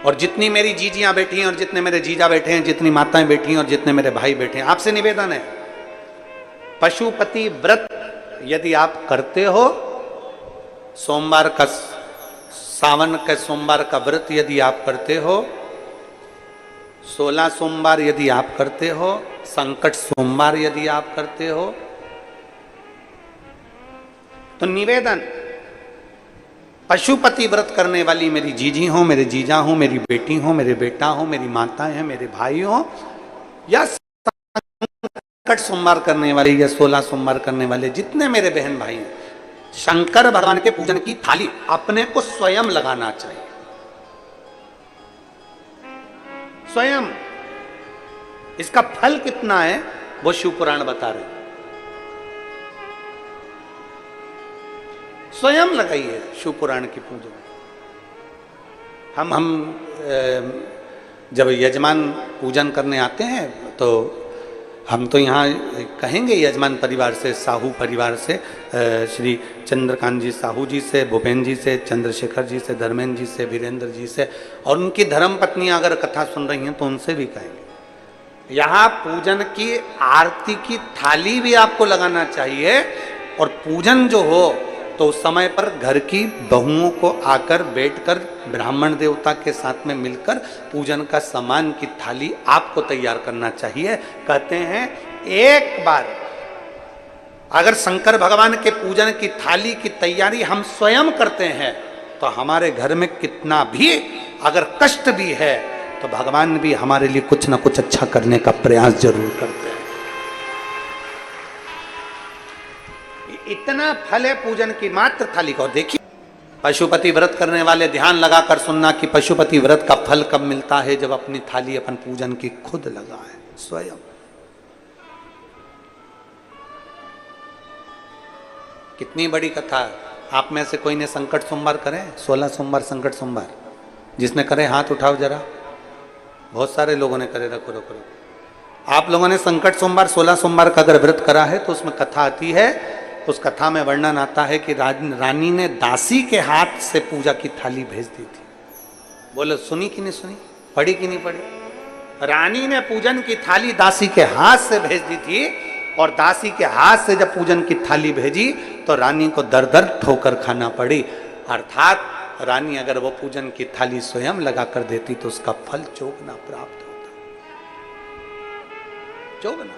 और जितनी मेरी जीजियां बैठी हैं और जितने मेरे जीजा बैठे हैं, जितनी माताएं बैठी हैं और जितने मेरे भाई बैठे हैं, आपसे निवेदन है, पशुपति व्रत यदि आप करते हो, सोमवार का, सावन के सोमवार का व्रत यदि आप करते हो, 16 सोमवार यदि आप करते हो, संकट सोमवार यदि आप करते हो, तो निवेदन, पशुपति व्रत करने वाली मेरी जीजी हो, मेरे जीजा हो, मेरी बेटी हो, मेरे बेटा हो, मेरी माताएं हैं, मेरे भाई हो, या संकट सोमवार करने वाले या 16 सोमवार करने वाले जितने मेरे बहन भाई हैं, शंकर भगवान के पूजन की थाली अपने को स्वयं लगाना चाहिए। स्वयं। इसका फल कितना है वो शिव पुराण बता रहे। स्वयं लगाइए शिव पुराण की पूजन। हम जब यजमान पूजन करने आते हैं तो हम तो यहाँ कहेंगे यजमान परिवार से, साहू परिवार से, श्री चंद्रकांत जी साहू जी से, भूपेन जी से, चंद्रशेखर जी से, धर्मेंद्र जी से, वीरेंद्र जी से, और उनकी धर्म पत्नियां अगर कथा सुन रही हैं तो उनसे भी कहेंगे। यहाँ पूजन की आरती की थाली भी आपको लगाना चाहिए, और पूजन जो हो तो उस समय पर घर की बहुओं को आकर बैठकर ब्राह्मण देवता के साथ में मिलकर पूजन का सामान की थाली आपको तैयार करना चाहिए। कहते हैं एक बार अगर शंकर भगवान के पूजन की थाली की तैयारी हम स्वयं करते हैं तो हमारे घर में कितना भी अगर कष्ट भी है तो भगवान भी हमारे लिए कुछ ना कुछ अच्छा करने का प्रयास जरूर करते हैं। इतना फल है पूजन की मात्र थाली को। देखिए पशुपति व्रत करने वाले ध्यान लगाकर सुनना कि पशुपति व्रत का फल कब मिलता है, जब अपनी थाली अपन पूजन की खुद लगाए स्वयं। कितनी बड़ी कथा है। आप में से कोई ने संकट सोमवार करें? 16 सोमवार संकट सोमवार जिसने करे हाथ उठाओ जरा। बहुत सारे लोगों ने करे। रखो रखो रखो। आप लोगों ने संकट सोमवार 16 सोमवार का अगर व्रत करा है तो उसमें कथा आती है, उस कथा में वर्णन आता है कि रानी ने दासी के हाथ से पूजा की थाली भेज दी थी। बोलो सुनी कि नहीं सुनी, पढ़ी कि नहीं पढ़ी? रानी ने पूजन की थाली दासी के हाथ से भेज दी थी, और दासी के हाथ से जब पूजन की थाली भेजी तो रानी को दर दर ठोकर खाना पड़ी। अर्थात रानी अगर वो पूजन की थाली स्वयं लगा कर देती तो उसका फल चौगुना प्राप्त होता, चौगुना।